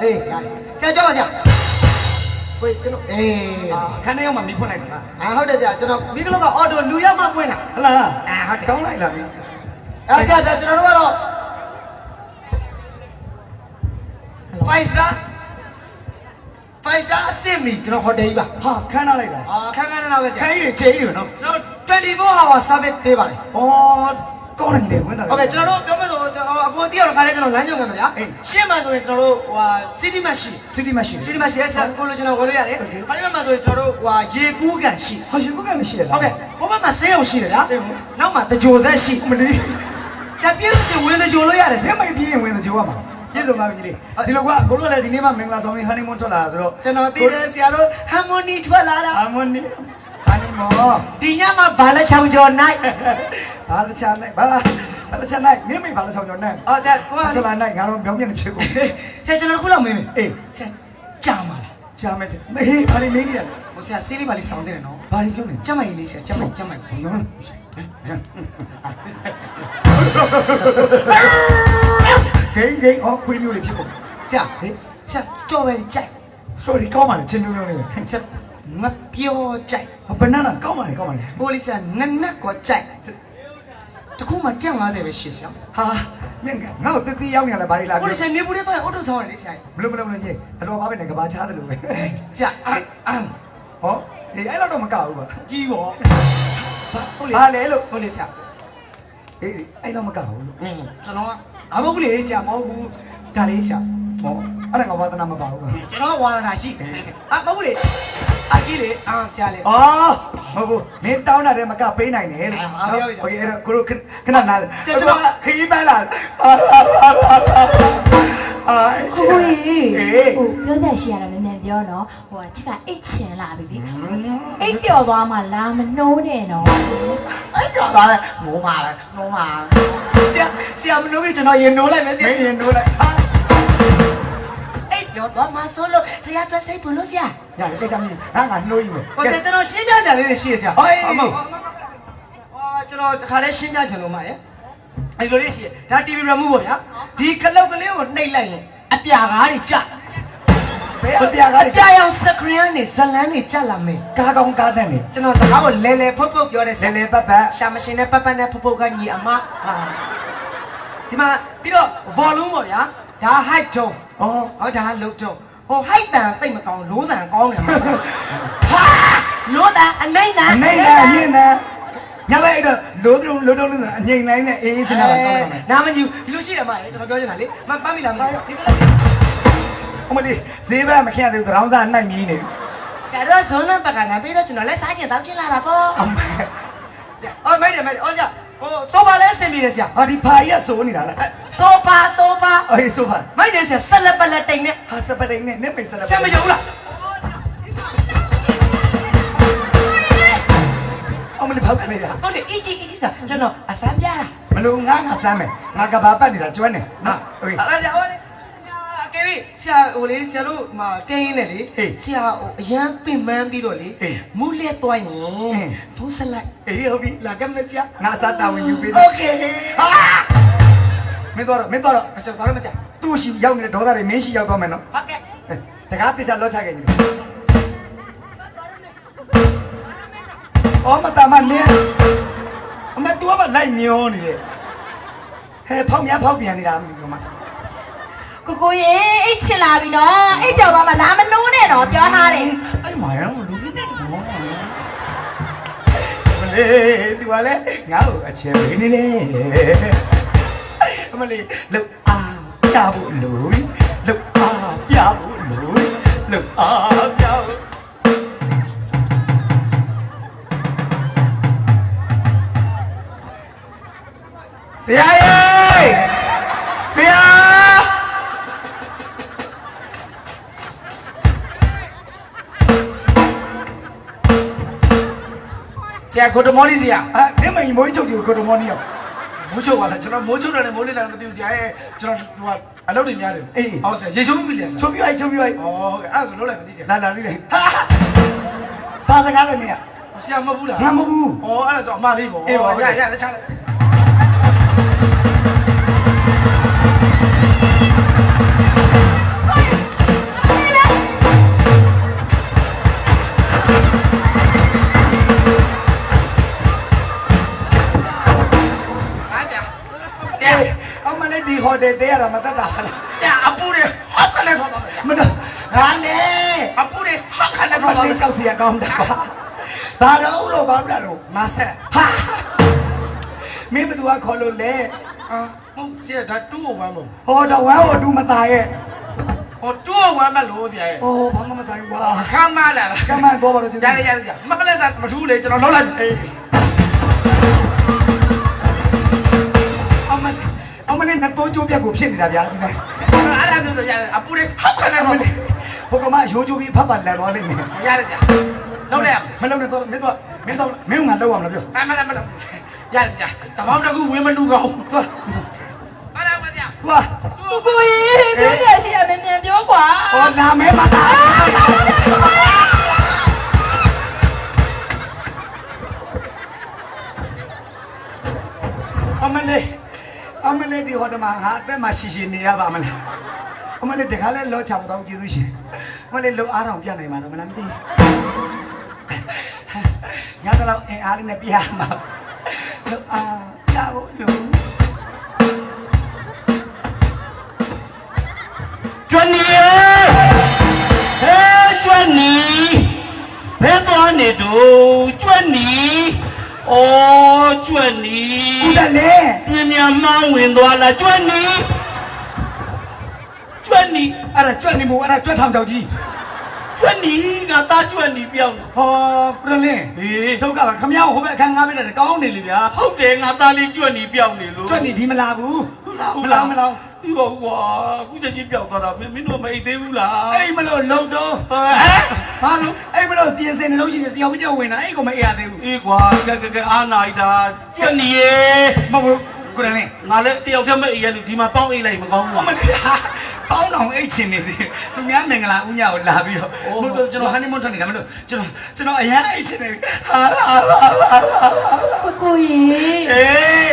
အေးဆရာကြောက်ပါဆရာဝေးကျွန်တော်ခန်းထဲရောက်မှမီးဖွင့်လိုက်တာဟုတ်တယ်ဆရာကျွန်တော်မိကလောကအော်တိုလူရောက်မှပွင့်တာဟလားဟုတ်တယ်ကောင်းလိုက်လားဆရာကျွန်တော်တို့ကတော့ 5 star အဆင့်မီကျွန်တော်ဟိုတယ်ကြီးပါဟာခန်းထားလိုက်တာခန်းနေတာပဲဆရာခန်းကြီးတွေချိန်ကြီးနော်ကျွန်တော်24 hour service ပေးပါတယ်ဩကောင်းတယ်ဝင်တာဟုတ်ကဲ့ကျွန်တော်တို့ပြောမယ်ဆိုအကိုတယောက်ခါလေးကျွန်တော်လမ်းညွှန်ခံပါဗျာရှင်းမှဆိုရင်ကျွန်တော်တို့city match ဆရာကိုလိုကျွန်တော်ဝယ်လို့ရတယ်ခါလေးမှဆိုရင်ကျွန်တော်တို့ရေကူးကန်ရှိဟာရေကူးကန်မရှိရလားဟုတ်ကဲ့ဟိုဘက်မှာဆေးရုံရှိတယ်ဗျာနောက်မှာတကြိုဆက်ရှိမလေးဆရာပြည့်စုံဝင်တကြိုလို့ရတယ်ဆရာမပြည့်ရင်ဝင်တကြိုရမှာပြည့်စုံပါပြီလေဒီလိုကကိုတို့လည်းဒီနေ့မှမင်္ဂလာဆောင်ပြီးဟန်နီမွန်းထွက်လာတာဆိုတော့ကျွန်တော်သိတယ်ဆရာတို့ဟန်မိုနီထွက်လာတာဟန်နီမောဒီညမှာဘာလဲချောင်းကျော်နိုင်ဘာလဲချောင်းနိုင်ဘာလဲချောင်းနိုင်မင်းမေဘာလဲချောင်းကျော်နိုင်ဆရာကိုဆလာနိုင်ငါတို့ပြောင်းပြနေဖြစ်ကုန်ဆရာကျွန်တော်ခုလောက်မင်းဆရာကြာမှာလားကြာမယ်မေးဘာလဲမင်းကြီးလဲဆရာဆေးလေးပါလေးစောင်းတယ်နော်ဘာလို့ပြောနေကျမကြီးလေးဆရာကျမကြီးဂိမ်းခွေးမျိုးလေးဖြစ်ကုန်ဆရာကြော်ပဲကြိုက် story ကောင်းပါလေချင်းမျိုးလေးဆရာမပြောကြိုက်ဘနာနာကောင်းပါလေဟိုလေးဆရာနက်ကိုကြိုက်တခုမှ150ပဲရှိဆရာဟာမင်းငါ့ကိုတတိရောက်နေရလဲဘာလို့လာဟိုလေးဆရာနေပူတဲ့တော့အော်တိုဆောင်းရတယ်ဆရာမလို့ကြီးအတော်ပါပဲနဲ့ကဘာချားတယ်လို့ပဲဆရာဟောအဲ့လောက်တော့မကောက်ဘူးပါကြီးပေါ့ဘာလဲလို့ဟိုလေးဆရာအဲ့လောက်မကောက်ဘူးလို့ကျွန်တော်မဟုတ်ဘူးလေဆရာမဟုတ်ဘူးဒါလေးဆရာဟောအဲ့ဒါကဝါသနာမပါဘူးကျွန်တော်ဝါသနာရှိမဟုတ်ဘူးလေအကြီးလေဆရာလေဟုတ်ဘူးမင်းတောင်းတာတည်းမကပေးနိုင်တယ်လို့โอเคအဲ့ကိုခဏနာကျွန်တော်ခရီးပန်းလာကိုပြောတဲ့ရှိရတာမြန်မြန်ပြောနော်ဟိုကချက်ကအိတ်ချင်လာပြီလေအိတ်ပျော်သွားမှလာမနှိုးနဲ့နော်အိတ်ပျော်သွားလဲငိုပါဆရာမနှိုးခင်ကျွန်တော်ရင်နှိုးလိုက်မယ်ဆရာမင်းရင်နှိုးလိုက်အိတ်ပျော်သွားမှဆိုလို့ဆရာအတွက်စိတ်ပူလို့ဆရာရတယ်ကိစ္စမရှိငါနှိုးကြီးမယ်ဆရာကျွန်တော်ရှင်းပြကြလေးရှိရဆရာဟုတ်ကျွန်တော်ခါလေးရှင်းပြချင်လို့မရဲ့အဲ့လိုလေးရှိဒါ TV remote ပေါ့ဗျာဒီခလုတ်ကလေးကိုနှိပ်လိုက်ရင်အပြာကားတွေကြဘယ်အပြာကားတွေကြာအောင် screen နဲ့ဇလန်းတွေကြလာမယ်ကားကောင်းကားတဲ့နေကျွန်တော်စကားကိုလဲဖုတ်ပြောတယ်လဲပတ်ရှာမရှင်နဲ့ပတ်နဲ့ဖုတ်ကညီအမဒီမှာပြီးတော့ volume ပေါ့ဗျာဒါ height တုံးဟုတ်ဒါ low တုံးဟို height တန်တိတ်မကောင်းလိုးတန်ကောင်းတယ်ဟာလိုးတန်အနိုင်တန်အမြင့်တန်ညလိုက်တော့လိုးတုံးလို့အငိမ့်လိုက်နဲ့အေးစနာတော့ကောင်းတယ်နာမကြီးဒီလိုရှိတယ်မကျွန်တော်ပြောချင်တာလေမပတ်မိလားမဒီကအမလေးဈေးဘက်မခင်ရသေးဘူးတောင်းစားနိုင်ကြီးနေဆရာတို့ဇွန်လပတ်ကနာပြီးတော့ကျွန်တော်လည်းစားချင်တောင်းချင်လာတာပေါ့မိုက်တယ်အော်ဆရာဟိုဆိုဖာလည်းအဆင်ပြေတယ်ဆရာဟာဒီဖာကြီးကစိုးနေတာလားဆိုဖာအေးဆိုဖာမိုက်တယ်ဆရာဆက်လက်ပလက်တိန်နဲ့ဟာဆက်ပတိန်နဲ့နဲ့မိတ်ဆက်လက်ဆရာမယုံလားအမလေးဖောက်ခလေးရဟုတ်တယ်အကြီးစားကျွန်တော်အစမ်းပြတာမလို့ငါစမ်းမယ်ငါကဘာပတ်နေတာကျွမ်းနေနော်ဟုတ်ပြီအဲ့ဒါဟိုလေကဲပြီဆရာဟိုလေဆရာတို့မတင်းရင်းနဲ့လေဆရာဟိုအရန်ပင်ပန်းပြီးတော့လေမူးလက်သွားရင်ဖူးစလိုက်ဟုတ်ပြီလာကမဆရာငါစားတာဝင်ယူပေးโอเคမင်းတော့ကျွန်တော်မဆရာသူ့ရှိရောက်နေတဲ့ဒေါသတွေမင်းရှိရောက်သွားမယ်နော်ဟုတ်ကဲ့တကားပြစ်စားလောချခဲ့နေမတမနဲ့အမတူကလိုက်မျောနေတယ်ဟဲ့ဖောက်ပြန်နေတာမင်းကမကိုရေအိတ်ချင်လာပြီနော်အိတ်ကြောက်သွားမှလာမနှိုးနဲ့တော့ပြောထားတယ်အဲ့မှာရောလူကြီးနဲ့တော့မလေးသူကလည်းငါ့ကိုအချေပေးနေလေအမလေးလောက်အားပြဖို့လို့လောက်အားပြဖို့လို့လောက်အားပြဖို့ဆရာဆရာခိုတမောလေးဆရာနင်းမင်းမိုးချုပ်ကြီးခိုတမောလေးရောမိုးချုပ်ပါလားကျွန်တော်မိုးချုပ်တယ်မိုးလေးလည်းမသိဘူးဆရာရဲ့ကျွန်တော်ဟိုအလုပ်တွေများတယ်ဟုတ်ဆရာရေချုံပြီလေဆရာချုံပြိုက်ဟုတ်ကဲ့အဲ့ဒါဆိုလုပ်လိုက်ပြီဆရာလာလေးလေဘာစကားလဲနေရဆရာမဟုတ်ဘူးလားငါမဟုတ်ဘူးအဲ့ဒါဆိုအမလေးပေါ့ရလက်ချလိုက် တဲရတာမတက်တာလား ညာအပူတွေဟောက်ခနဲ့ထွက်သွားမယ် မတော်ငါနဲ့ အပူတွေဟောက်ခနဲ့ ဘာ ထွက်သွားမယ် လဲကြောက်စရာကောင်းတာဘာလို့ဘာလို့ မဆက် ဟာမင်းဘသူကခေါ်လို့လဲ ဟုတ်စီဒါတူဝမ်းမို့ ဟောတော့ဝမ်းဟောတူမตายရဲ့ ဟိုတူဝမ်းမလို့ဆရာရဲ့ ဟောဘာမှမဆိုင်ဘူးကွာ ခမ်းမလာလား ကမန်တော့ပါတော့ ရမကလေးစားမထူးလေကျွန်တော်လောက်လိုက်အေး အမနဲ့နှစ်တိုးကျိုးပြက်ကိုဖြစ်နေတာဗျာဒီနေ့ အဲ့ဒါမျိုးဆိုရတယ်အပူတွေဟောက်ခနဲ့ထွက်သွား ဟိုကမရိုးချိုးပြီးဖတ်ပါလန်သွားလိမ့်မယ် ရတယ်ကြာလောက်လိုက်ရ မလုံးနဲ့တော့မင်းတော့မင်းတော့မင်းကလောက်အောင်လားပြော မရတယ်ကြာတပေါင်းတစ်ခုဝင်းမလူကောင်း သွား ဟုတ်လားမကြာ သွား ကိုကိုကြီးပြောရရှိရမြန်မြန်ပြောကွာ ဟောနာမဲမတာအမလေးဒီဟောတမှာငါအသက်မှရှိရှိနေရပါမလားအမလေးတခါလဲလောချမတော့ကျေးဇူးရှင်အမလေးလောအားအောင်ပြနိုင်မှာတော့မလားမသိရတော့အင်အားလေးနဲ့ပြရမှာလောအားပြဖို့လို့ ကျွန်းနီဟဲကျွန်းနီဘယ်သွားနေတို့ကျွန်းနီအော်ကျွန်းနီ ဦးတယ်လေ ပြင်းမြန်မှန်းဝင်သွားလားကျွန်းနီကျွန်းနီ အဲ့ဒါကြွက်နေမို့အဲ့ဒါကြွက်ထောင်ကြောက်ကြီး ကျွန်းနီကသားကျွန်းနီပြောင်း ဟောပြလင်း ဟေး ဒုက္ခပါခမရဟိုဘက်အခန်းငါးဘက်နဲ့ကောင်းနေလေဗျာ ဟုတ်တယ်ငါသားလေးကျွန်းနီပြောင်းနေလို့ ကြွက်နေဒီမလာဘူး မလားဒီတော့ကွာခုချက်ချင်းပြောင်းသွားတာမင်းတို့မအိတ်သေးဘူးလား အဲ့မလို့လုံတော့ ဟဲ့ဘာလို့ အဲ့မလို့ပြင်စင်နေလို့ရှိရင်တယောက်ကြောက်ဝင်တာအဲ့ကိုမအေးရသေးဘူး အေးကွာကဲအာနာတာကျွန်းနီရေ မဟုတ်ဘူးကိုရလင်း ငါလည်းတယောက်တည်းမအိပ်ရလို့ဒီမှာပေါင်းအိပ်လိုက်မကောင်းဘူး မလေးပေါင်းအောင်အိတ်ချင်နေသေးသူများမင်္ဂလာဦးညကိုလာပြီးတော့မဟုတ်တော့ကျွန်တော်ဟန်နီမွန်းထွက်နေတာမလို့ကျွန်တော်အရင်အိတ်ချင်နေပြီဟာ ကိုကိုကြီး အေး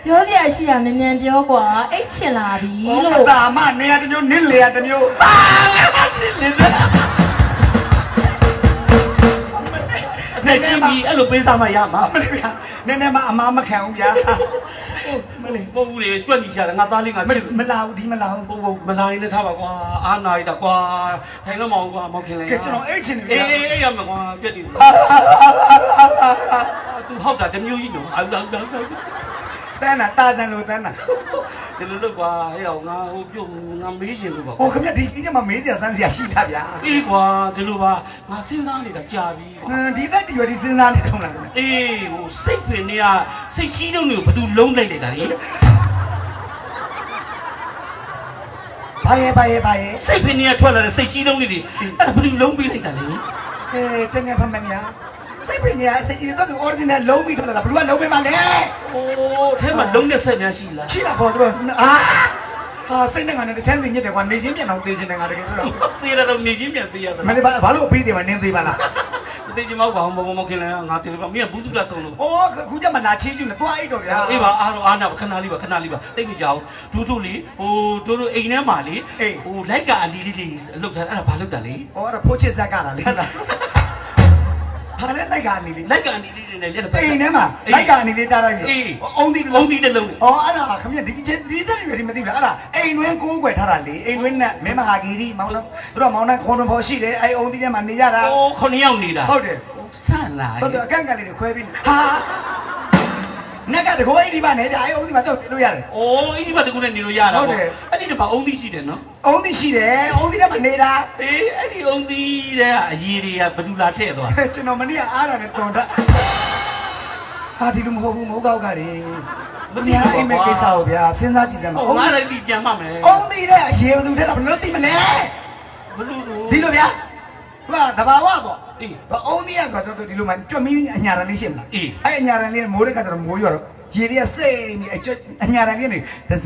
ပြောရရှိရမြန်မြန်ပြောကွာအိတ်ချင်လာပြီ လို့ လို့ တာမနေရတစ်မျိုးနင်းလေရတစ်မျိုး နဲ့ကြည့်ပြီးအဲ့လိုပေးစားမှရမှာ မလေးဗျာနည်းနည်းမှအမားမခံဘူးဗျာမလေး ပုံဘူးလေကြွက်နေချတာငါသားလေးငါ မလာဘူးဒီမလာဘူး ပုံမလာရင်လည်းထားပါကွာအာနာရတာကွာထိုင်တော့မအောင်ကွာမောက်ခင်လဲ ကဲကျွန်တော်အိတ်ချင်နေ အေး ဗျာ အေးရမှာကွာပြက်တယ်သူဟောက်တာတမျိုးကြီးနော်အောက်တန်း တန်းတာတာဇန်လို့တန်းတာ ဒီလိုလို့ကွာဟဲ့အောင်ငါဟိုပြုတ်ငါမေးရှင်လို့ပါ ဟိုခင်ဗျဒီစီးကျမမေးစရာစမ်းစရာရှိတာဗျာ အေးကွာဒီလိုပါငါစဉ်းစားနေတာကြာပြီကွာ ဒီသက်ဒီရွယ်ဒီစဉ်းစားနေတော့လားခင်ဗျ အေးဟိုစိတ်ပင်နေကစိတ်ကြီးလုံးတွေကိုဘယ်သူလုံးလိုက်လိုက်တာလေ ဘာရဲ့ စိတ်ပင်နေကထွက်လာတဲ့စိတ်ကြီးလုံးတွေအဲ့ဒါဘယ်သူလုံးပေးလိုက်တာလဲ ကျငယ်ဖမညာစိတ်ပင်ညာစိတ်ကြီးတော့ original လုံးပြီးထွက်လာတာဘယ်သူကလုံးပေးမှလဲ အိုးထဲမှာလုံးတဲ့ဆက်များရှိလား ရှိတာပေါ့သူတို့ဟာစိတ်နဲ့ငါနဲ့တချမ်းစီညစ်တယ်ကွာနေချင်းပြန်တော့သေးချင်းနဲ့ငါတကယ်ဆိုတော့ သေးရတော့နေချင်းပြန်သေးရတာ မလေးဘာလို့အပြီးသေးမှနင်းသေးပါလား သေချင်မောက်ပါအောင်မခင်လဲငါတေပါမင်းကဘူးသူလားဆုံးလို့ ဩခုကျမှနာချေးကျူးနေသွားအိတ်တော့ဗျာ အေးပါအားတော့အားနာခဏလေးပါတိတ်မကြအောင်ဒူးလေဟိုတို့အိမ်ထဲမှာလေဟိုလိုက်ကအလီလေးအလုပ်ထားအဲ့ဒါဘာလုပ်တာလဲ ဩအဲ့ဒါဖိုးချစ်ဇက်ကလာလေဟာလဲလိုက်ကနေလေ လိုက်ကအလီလေးတွေနဲ့လက် အိမ်ထဲမှာလိုက်ကနေလေတားလိုက်လေအုံးဒီ လုံးသီးတစ်လုံး ဩအဲ့ဒါခမရဒီသက်ရွယ်ဒီမသိဘူးလားအဲ့ဒါအိမ်တွင်းကိုးကွယ်ထားတာလေအိမ်တွင်းနဲ့မင်းမဟာဂီရီမောင်တော့သူတို့မောင်နှံခေါင်းတော်ရှိတယ်အဲ့အုံးဒီထဲမှာနေရတာ အိုး9ယောက်နေတာ ဟုတ်တယ် ဆန့်လာ ဟုတ်တယ်အကန့်ကန်လေးတွေခွဲပြီးဟာနက်ကတကောအိမ်ဒီပါနေကြအဲ့အုံးဒီမှာတော့ပြလို့ရတယ် အိုးအဲ့ဒီမှာတကူနဲ့နေလို့ရတာပေါ့အဲ့ဒီမှာအုံသီးရှိတယ်နော် အုံးဒီရှိတယ်အုံးဒီထဲမှာနေတာ အေးအဲ့ဒီအုံသီးတဲ့အရေးတွေကဘယ်သူလာထည့်သွား ကျွန်တော်မနေ့ကအားရနဲ့တွန်တက်ဟာဒီလိုမဟုတ်ဘူးမဟုတ်ကောက်ကလေမသိဘူးအိမ်မဲ့ကိစ္စကိုဗျာစဉ်းစားကြည့်စမ်းပါ ဟိုငါလည်းဒီပြန်မှမယ် အုံးဒီတဲ့အရေးဘယ်သူထက်တော့ဘယ်လိုသိမလဲ ဘလို့လို့ ဒီလိုဗျာဟာတဘာဝပေါ့ အေး ဘာအုံးဒီကတော့ဒီလိုမှကြွမီးအညာရန်လေးရှိမလား အေး အဲ့အညာရန်လေးမိုးတဲ့ကတော့မိုးရောတော့ရေတွေကစိတ်နေအညာရန်လေးနေတစ်စ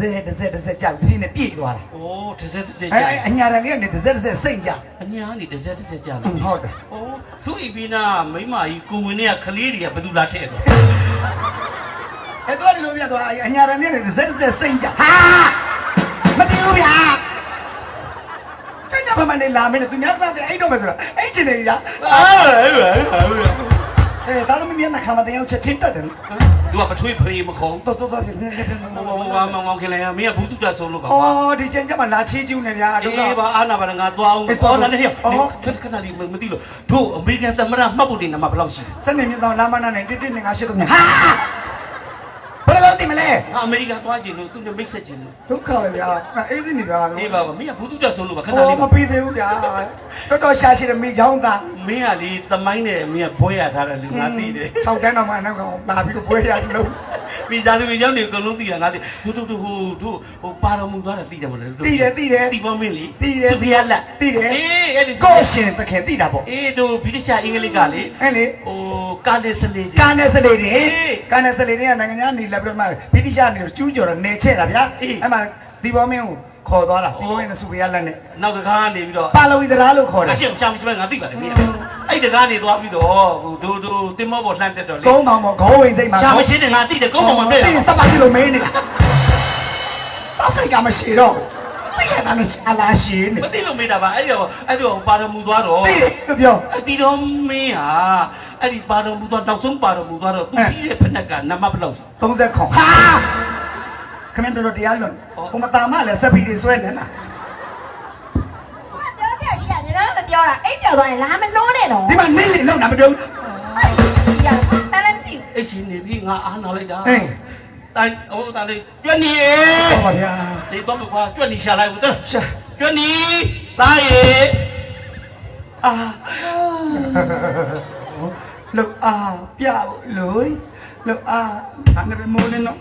က်ကြောက်ဒီနဲ့ပြည့်သွားတာ โอ้တစ်စက်ကြာ အဲ့အညာရန်လေးကနေတစ်စက်စိတ်ကြ အညာကနေတစ်စက်ကြာလာ ဟုတ်တယ် โอ้သူ့အီပီနာမိမကြီးကိုဝင်တွေကခလေးတွေကဘယ်သူလာထည့်သွား အဲ့တော့ဒီလိုပြသွားအညာရန်လေးနေတစ်စက်စိတ်ကြဟာမသိဘူးဗျာစိတ်ကြပါမနေလာမင်းသူများတဲ့အဲ့တော့ပဲဆိုတာအဲ့ချင်နေဗျာ အာ ဒါတော့မမြင်နိုင် ခါမတရားချက်ချင်းတက်တယ် သူကပထွေးဖရေမခုံ တော်ဖြစ်နေတယ် မောင်ခင်လည်းမင်းကဘူးတူတာဆုံးလို့ပါ အော်ဒီချိန်ကျမှလာချီးကျူးနေဗျာတို့က အေးပါအာနာပါငါသွားအောင်တော်လာနေဟဲ့ခဏလေးမသိလို့တို့အမေရိကန်သမ္မတမှတ်ဖို့တင်နံပါတ်ဘယ်လောက်ရှိ စနေမြင့်ဆောင်လာမနာနဲ့1 1 2 5 8 3ဟာဘယ်လိုသိမလဲ အမေရိကန်သွားကျင်လို့သူနဲ့မိတ်ဆက်ကျင်လို့ ဒုက္ခပဲဗျာအေးစင်းနေဗျာ အေးပါမင်းကဘူးတူတာဆုံးလို့ပါခဏ အော် လေး မပြီးသေးဘူးဗျာတော်ရှာရှိတယ်မိချောင်းသား မင်းကလေသမိုင်းနဲ့မင်းကဘွဲရထားတယ်လူငါသိတယ် 6တန်းတော့မှနောက်ကောင်လာပြီးတော့ပွဲရလို့ မိသားစုရောက်နေအကုန်လုံးသိတာငါသိတို့ဟိုပါတော်မူသွားတာသိတယ်မလား သိတယ် သိပါမင်းလေ သိတယ် သူဖျက်လက် သိတယ် အေးအဲ့ဒီ ကိုရှင်တခင်သိတာပေါ့ အေးတို့ဗြိတိရှအင်္ဂလိပ်ကလေ အဲ့လေ ဟိုကားလေးစလေး ကာနယ်စလေတွေကာနယ်စလေတွေကနိုင်ငံခြားနေလာပြီးတော့မှဗြိတိရှနေကျူးကျော်တော့နေချက်တာဗျာအဲ့မှာဒီဘောမင်းကိုခေါ်သွားတာဒီဘောမင်းနဲ့စုပြရလက်နဲ့ နောက်တကားနေပြီးတော့ ပါလဝီသရာလို့ခေါ်တယ် အရှက်ရှာမရှိငါသိပါတယ်မင်းအဲ့တကားနေသွားပြီးတော့ဟိုတို့တင်မောပေါ်လှမ်းတက်တော့လေ ကုန်းကောင်ပေါ့ခေါင်းဝင်စိတ်မှာ ရှာမရှိတယ်ငါသိတယ်ကုန်းပေါ်မှာတွေ့ သိစပါးကြီးလိုမင်းနေတာစောက်ဆိုင်ကမရှိတော့သိရတာနဲ့အလားရှိနေ မသိလို့မေးတာပါအဲ့ဒီပါတော်မူသွားတော့ သိတယ်ပြော အတီတော်မင်းဟာအဲ့ဒီပါတော်မူသွားနောက်ဆုံးပါတော်မူသွားတော့သူကြီးရဲ့ဖက်နှက်ကနမဘလောက် 30ခေါင်ဟာခမင်းတို့တရားလွန်ဟိုမတာမလည်းစက်ပီတွေဆွဲနေလား ပြောကြရှိရတယ်နော်မပြောတာအိတ်ပြောသွားရင်လာမနှိုးနဲ့နော် ဒီမှာနေနေလောက်နာမတူ ရတာလည်းမသိ အဲ့ရှင်နေပြီငါအားနာလိုက်တာ ဟေး တိုင်းဟိုတာလေးကျွတ်နေ ဟောပါဗျာ ဒီတော့မကွာကျွတ်နေရှာလိုက်ဘူးတဲ့ ရှာ ကျွတ်နေသားရေ အာလောက်အားပြလို့လောက်အားအနေပဲမိုးနေနော်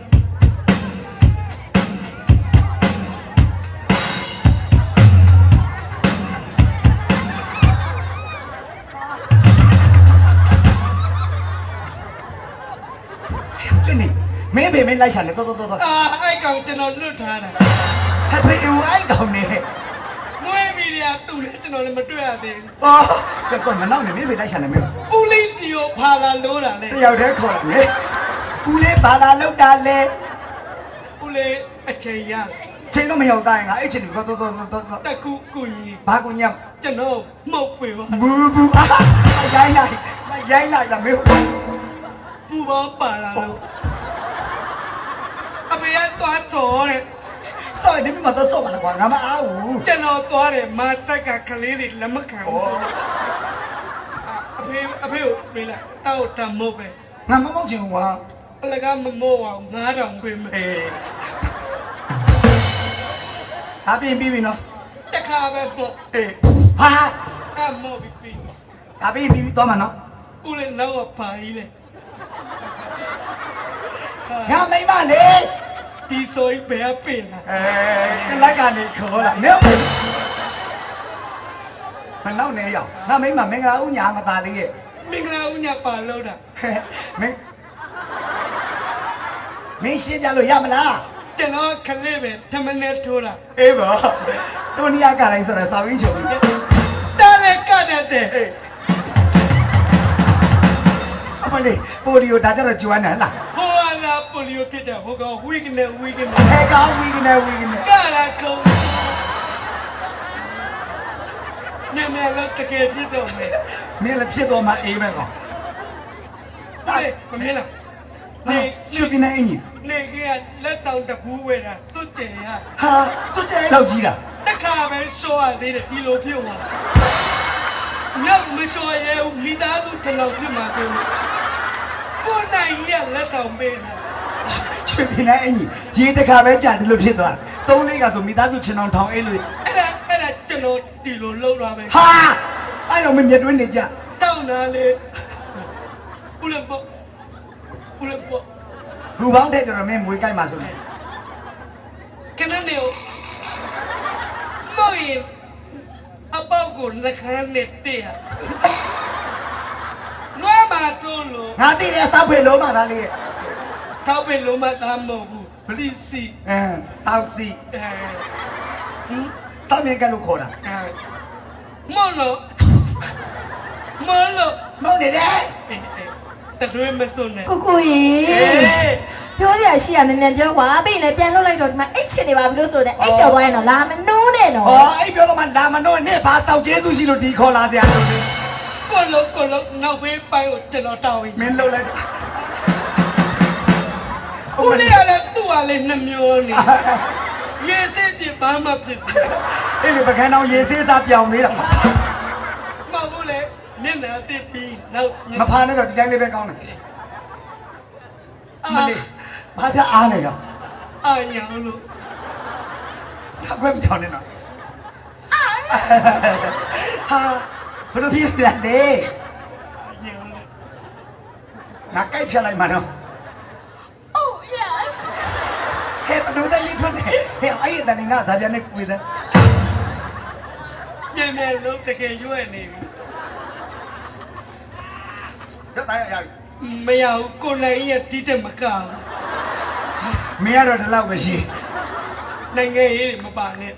ကျွတ်နေမင်းဘေမင်းလိုက်ရှာနေတော့ အဲ့ကောင်ကျွန်တော်လွတ်ထားတာ ဟဲ့ဖေးဦးအိုက်ကောင်နေ မွေးမီဒီယာတူတယ်ကျွန်တော်လည်းမတွေ့ရသေး အော်ကတော့မနောက်နေမင်းဘေလိုက်ရှာနေမင်း ဘူးဦးလေးဒီကိုဖာလာလို့တာလေ တယောက်တည်းခေါ်လာလေဦးလေးဘာလာလောက်တာလဲ ဦးလေးအချိန်ရ ချိန်တော့မရောက်တိုင်းငါအဲ့ချိန်ကိုတော့ တကူကူညီ ဘာကူညံ ကျွန်တော်မှုတ်ပေပါ ဘူးရိုင်းလိုက်လာမေး ပူပေါင်းပါလာလို့အမေကသွားစောတဲ့ စော်ဒီမှာတော့စော်ပါလားကွာငါမအားဘူး ကျွန်တော်သွားတယ်မဆက်ကကလေးတွေလက်မခံဘူးအဖေကိုပေးလိုက်တောက်တမို့ပဲ ငါမမောက်ချင်ဘူးကွာ အလကားမမို့အောင်9000ပေးမယ် အေးဟာပြင်ပြီးပြီနော် တခါပဲပေါ့ အေးဟာ အမို့ပြီး ဟာပြင်ပြီးသွားမှာနော် ဦးလေးနောက်ကပါကြီးလေ ငါမိမလေ ဒီဆိုရင်ဘယ်ပင်လား ကလတ်ကနေခေါ်လာနေမနောက်နေရောက်ငါမိမမင်္ဂလာဦးညာမသားလေးရဲ့ မင်္ဂလာဦးညပါလို့တာ မင်းရှင်းပြလို့ရမလား ကျွန်တော်ခလေးပဲထမနဲ့ထိုးတာ အေးပါတိုနီယာကလည်းဆိုတော့စာရင်းချုပ်ပြီ တားလည်းကတတ်တယ် အမလေးပိုလီယိုဒါကြတော့ကျွမ်းတယ်လား ဟိုအလားပိုလီယိုဖြစ်တယ်ဟိုကောင်ဝီကနေ ဟဲကောင်းဝီကနေ ကလာကုန်းညနေလောက်တကယ်ဖြစ်တော့မယ် မင်းလည်းဖြစ်တော့မှအေးပဲကော ဟဲ့မမြင်လားနေ ချွတ်ပြနေအင်ကြီး နေကလက်ဆောင်တကူးဝဲတာသူ့တယ်ရ ဟာစွတ်ကျဲလောက်ကြီးတာ တခါပဲရှော့ရသေးတယ်ဒီလိုဖြစ်သွားနောက်မရှော့ရဲဘူးမိသားစုတစ်လောက်ဖြစ်မှာပဲကိုနိုင်ရလက်ဆောင်ပေးတာ ချွတ်ပြနေအင်ကြီးရေတခါပဲကြာတယ်လို့ဖြစ်သွား3 4ကဆိုမိသားစုချင်အောင်ထောင်အေးလို့ အဲ့ဒါကျွန်တော်ဒီလိုလှုပ်သွားပဲ ဟာအဲ့တော့မင်းမြတ်တွင်းနေကြ တောင်းတာလေဦးလည်းပေါ့ဦးလည်းပေါ့ လူပေါင်းတဲ့တော်မင်းမွေးကိုက်မှာဆိုရင် ခဏနေမော်ရင်အပေါက်ကိုလက်ခမ်းနဲ့တည့်ရနွားမှာဆိုလို့ ငါသိတယ်စောက်ဖေလုံးမှာသားလေးရဲ့ သောက်ပင်လုံးမသားမဟုတ်ဘူးဘလိစီ စောက်စီ အဲ စောက်မြင်ကလို့ခေါ်တာ မော်လို့မော်လို့ မဟုတ်နေတယ် တရွေးမစွန်းနဲ့ ကိုကိုရေပြောကြရှိရမြန်မြန်ပြောကွာပြီးရင်ပြန်လှုပ်လိုက်တော့ဒီမှာအိတ်ချင်နေပါပြီလို့ဆိုတဲ့အိတ်ပြောသွားရင်တော့လာမနှိုးနဲ့နော် ဟောအဲ့ပြောတော့မှလာမတော့နဲ့ဘာစောက်ကျေးဇူးရှိလို့ဒီခေါ်လာစရာလို့ ကို ကိုလုံးနောက်ဘေးပိုင်းကိုကျွန်တော်တောင်းရင် မင်းလှုပ်လိုက် ဦးလေးကလည်းသူ့ဟာလေးနှမျောနေရေစစ်ပြဘာမှဖြစ်ဘူး အဲ့ဒီပကန်းတော်ရေဆေးစားပြောင်းနေတာ မဟုတ်လေမျက်နှာတစ်ပြီးနောက် မဖားနဲ့တော့ဒီတိုင်းလေးပဲကောင်းတယ်မလေးဘာသာအားလဲရော အာညာလို့ ถ้าခွဲမပြောင်းနဲ့နော်ဟာဘယ်လိုဖြစ်လဲလဲ ညာလို့ ငါကြိုက်ဖြတ်လိုက်မှာနော် Oh yes ဟဲ့ဘယ်လိုလဲလိထွက်နေဟဲ့အဲ့ဒီတန်ငါဇာပြန်နဲ့ကိုယ်တဲ့ မြန်မြန်လို့တကယ်ရွက်နေပြီ တော့တိုင်းရပြီ မရဘူးကိုနိုင်ရဲ့တီးတက်မကောင်း မင်းကတော့ဒီလောက်ပဲရှိ နိုင်ငံရေးတွေမပါနဲ့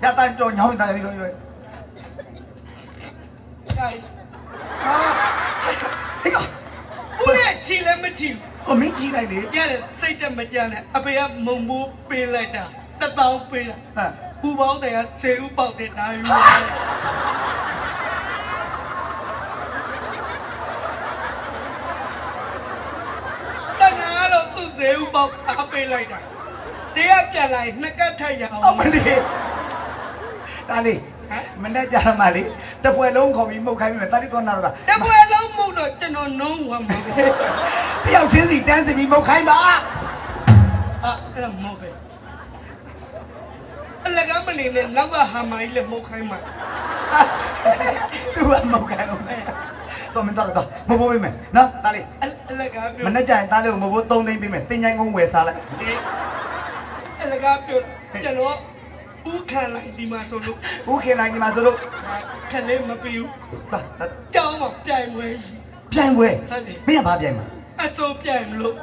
ရတိုင်းတော့ညောင်းတိုင်းရွရွ ใช่ ဟာဟဲ့ ဦးလေးချီလည်းမချီ အမင်းကြီးလိုက်လေ ရတယ်စိတ်တက်မကြနဲ့အဖေကမုံမိုးပေးလိုက်တာ1000ပေးတာ ဟာ ပူပေါင်းတယ်က10ဦးပေါက်တဲ့ဒါယူတန်ငါလို့သူ့10ဦးပေါက်အားပေးလိုက်တာတရားပြန်လာရင်နှစ်ကတ်ထိုက်ရအောင် အမလေးဒါလေးမနေ့ကျတော့မှလေတပွဲလုံးခေါ်ပြီးမှုတ်ခိုင်းပြီးတာတိသွားနာတော့ တပွဲလုံးမှုတော့ကျွန်တော်နှုံးသွားမှာပဲ တယောက်ချင်းစီတန်းစီပြီးမှုတ်ခိုင်းပါ အဲ့ဒါမဟုတ်ပဲအလကမနေနဲ့နောက်ကဟာမိုင်းလည်းမှုတ်ခိုင်းမှာ သူကမှုတ်ခိုင်းအောင်တော့မင်းတော့မဘိုးပေးမယ်နော်ဒါလေး အလကပြော မနေ့ကျရင်သားလေးကိုမဘိုး3သိန်းပေးမယ်တင်ချိုင်းကုန်းဝယ်စားလိုက် အလကပြောကျွန်တော်ဥခံလိုက်ဒီမှာဆိုလို့ ဦးခင်လိုက်ဒီမှာဆိုလို့ ခလေးမပြီးဘူး ဒါ ကြောင်းမှာပြိုင်ပွဲကြီး ပြိုင်ပွဲ ဟုတ်တယ် မင်းကဘာပြိုင်မှာ အစိုးပြိုင်မလို့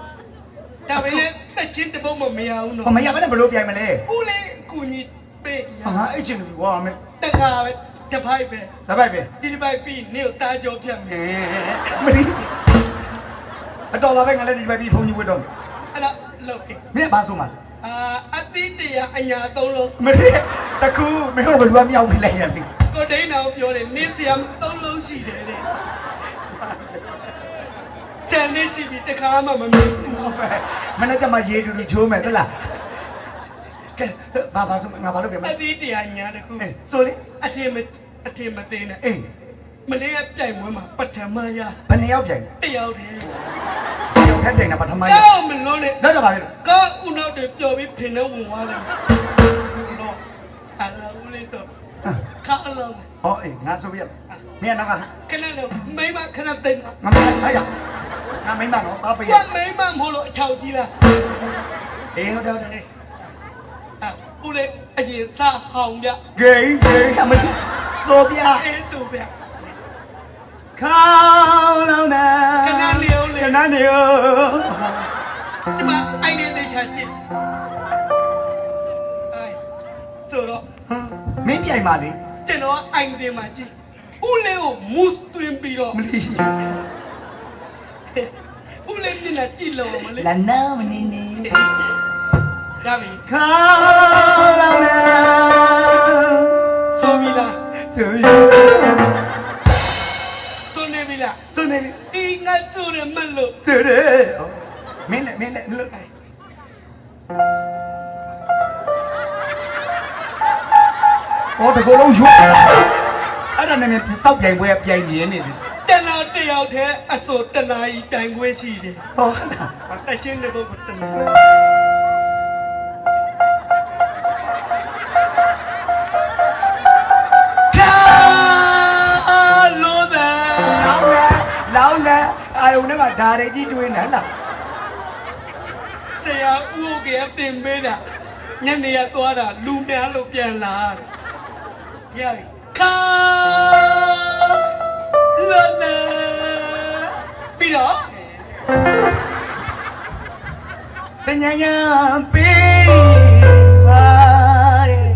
ဒါပေမဲ့အချင်းတပုတ်မမရဘူးနော် ဘာမရဘဲနဲ့ဘလို့ပြိုင်မလဲ ဦးလေးကူညီပေးရ ဟာအဲ့ချင်းလူဝါမယ် တခါပဲတစ်ဖိုက်ပဲ ဒါပိုက်ပဲ ဒီတစ်ဖိုက်ပြီးနေကိုတားကြောဖြတ်မယ် မလီအတော်ပါပဲငါလည်းဒီပဲပြီးဖုန်ကြီးဝတ်တော့ အဲ့ဒါလုပ်ပြီ မင်းကဘာဆိုမှာ အတိတရားအညာသုံးလုံး မလီတကူမင်းတို့ဘလူကမြောက်ပြီးလိုက်ရပြီ ကိုဒိန်းအောင်ပြောတယ်နင်းစရာသုံးလုံးရှိတယ်တဲ့ကျန်နေရှိပြီတခါမှမမြင်ဘူး မနေ့ကမှရေတူတူချိုးမယ်သလားကဲဘာဆိုငါဘာလုပ်ပြမ အ လဲ တိတရားညာတခု ဆိုလေ အထင်မသေးနဲ့ အေး မလေးကပြိုင်ပွဲမှာပထမရ ဘယ်နှစ်ယောက်ပြိုင် တယောက်တည်း ယောက်ထက်ပြိုင်တာပထမယောက် ကောင်းမလို့နဲ့ တော့ပါလေ ကောင်းဦးနောက်တွေပျော်ပြီးဖင်နဲ့ဝင်သွားတယ်လို့အလာဦးလေးတော့ခါလုံး ဟောအေးငါဆိုပြမင်းကနောက်က ခဏလို့မိမခဏတိတ် ငါမဟာရငါမင်းမနော်ပါပေးရ ကွာမိမမဟုတ်လို့အချောက်ကြီးလား အေးဟုတ်တယ် ဦးလေးအရင်စဟောင်းပြ ဂိမ်းအမကြီးဆိုပြ အေးသူပြ ခေါင်းလုံးနာခဏနေဦးဒီမှာ ဒီမှာအိုင်နေတဲ့ချာကြည့်အိုင်ဆိုတော့ မင်းပြိုင်ပါလေ ကျွန်တော်အိုင်တင်မှာကြည့်ဦးလေးကိုမူသွင်းပြီးတော့ မလီ ဦးလေးမျက်နှာကြည့်လို့မလေး လာနာမနေနေ ရပြီ ခေါင်းလုံးနာ ဆိုပြီလား ဆိုရ ဆိုနေပြီလား ဆိုနေ ဒီငါဆိုရမလို့ ဆိုတယ်မင်းလည်းလို့ဟောတကူလုံးရွတ်အဲ့ဒါနဲ့မြန်စောက်ပြိုင်ပွဲပြိုင်ခြင်းနေတယ် တနာတယောက်တည်းအစိုးတနာကြီးတိုင်ခွဲရှိတယ် ဟောလား တချင်းတဲ့ဘုတ်တနာ လို့တယ် လောင်းလဲအာယုန်နဲ့မှာဓာရီကြီးတွေးနေလား ဆရာဦးကတင်ပေးတာညနေရသွားတာလူများလို့ပြန်လာရပြီခါလို့တယ်ပြီးတော့ တညာညာပေးပါတဲ့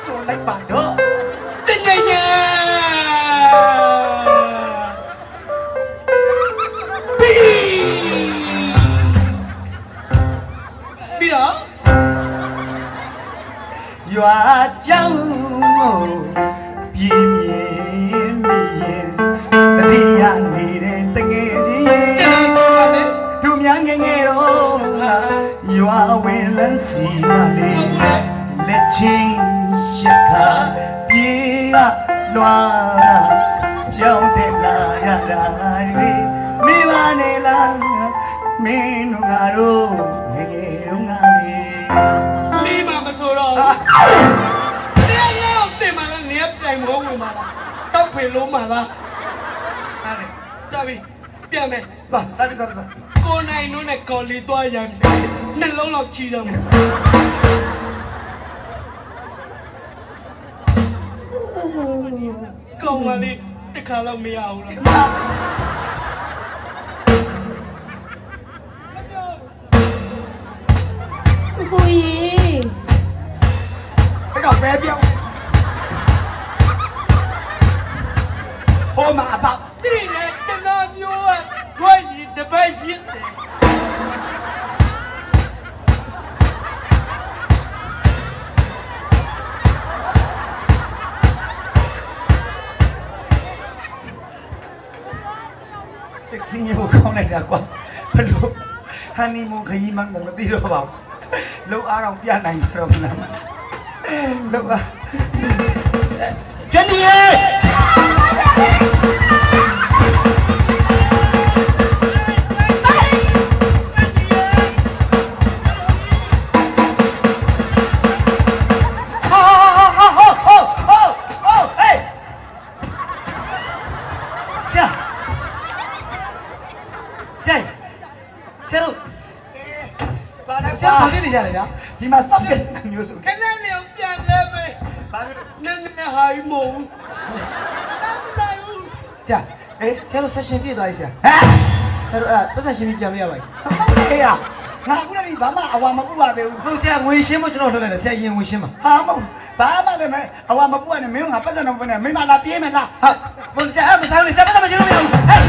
ဆိုလိုက်ပါတော့ တညညပြီးတော့ ရွာ ရင်တတိယနေတဲ့တငယ်ချင်း ကျွန်တော်ပါလေ သူများငယ်ငယ်တော့ရွာဝင်လန်းစီပါလေလက်ချင်းရှက်ခါပြေးကလွာကြောင်းတက်လာရတာတွေမိဘနေလားမင်းတို့ငါတို့ငယ်ငယ်တော့ငါလေ လီမှာမဆိုတော့တရားရောက်တင်มาแล้วနေပြိုင်မောဝင်มาလားစောက်ဖေလုံးมาလားအဲ့ဒါတော်ပြီပြန်မယ် ပါတာတာတာ ကိုနိုင်တို့နဲ့ကော်လီသွားရံနှလုံးလောက်ကြီးတော့မယ်ကောင်းပါလေတခါတော့မရဘူးလား ကိုကိုကြီး ဘယ်တော့ပဲပြောင်းဟိုမှာအပေါက် တိတယ်ကျွန်တော်မျိုးကတွဲရီတပတ်ရစ်တယ် စိတ်ဆင်းရဲကိုကောင်းလိုက်တာကွာဘလို့ဟန်နီမွန်ခရီးမှန်းကိုမသိတော့ပါဘူးလုံအားအောင်ပြနိုင်မှာတော့မလားလုံအား ကျွတ်နေဒီမှာစောက်တဲ့မျိုးစု ခဏနေအောင်ပြန်လဲမယ် ဘာလို့ နည်းနည်းဟာီမို့တမ်းတိုင်းဦး ဆရာဆရာတို့ဆက်ရှင်ပြည့်သွားပြီဆရာ ဟမ် ဆရာတို့အဲ့ပတ်ဆက်ရှင်ပြီးပြန်မရပါဘူး ဟုတ်တယ်ရငါခုနကဘာမှအဝါမပူပါသေးဘူး ဟုတ်ဆရာငွေရှင်းဖို့ကျွန်တော်လှုပ်လိုက်တယ်ဆရာရင်ငွေရှင်းပါ ဟာမဟုတ်ဘာမှလည်းမအဝါမပူနဲ့မင်းကပတ်စံတော့မနဲ့မင်းမလာပြေးမလား ဟုတ်ဘုရားအဲ့မဆိုင်လို့ဆရာပတ်ဆက်မရှင်းလို့မရဘူးဟဲ့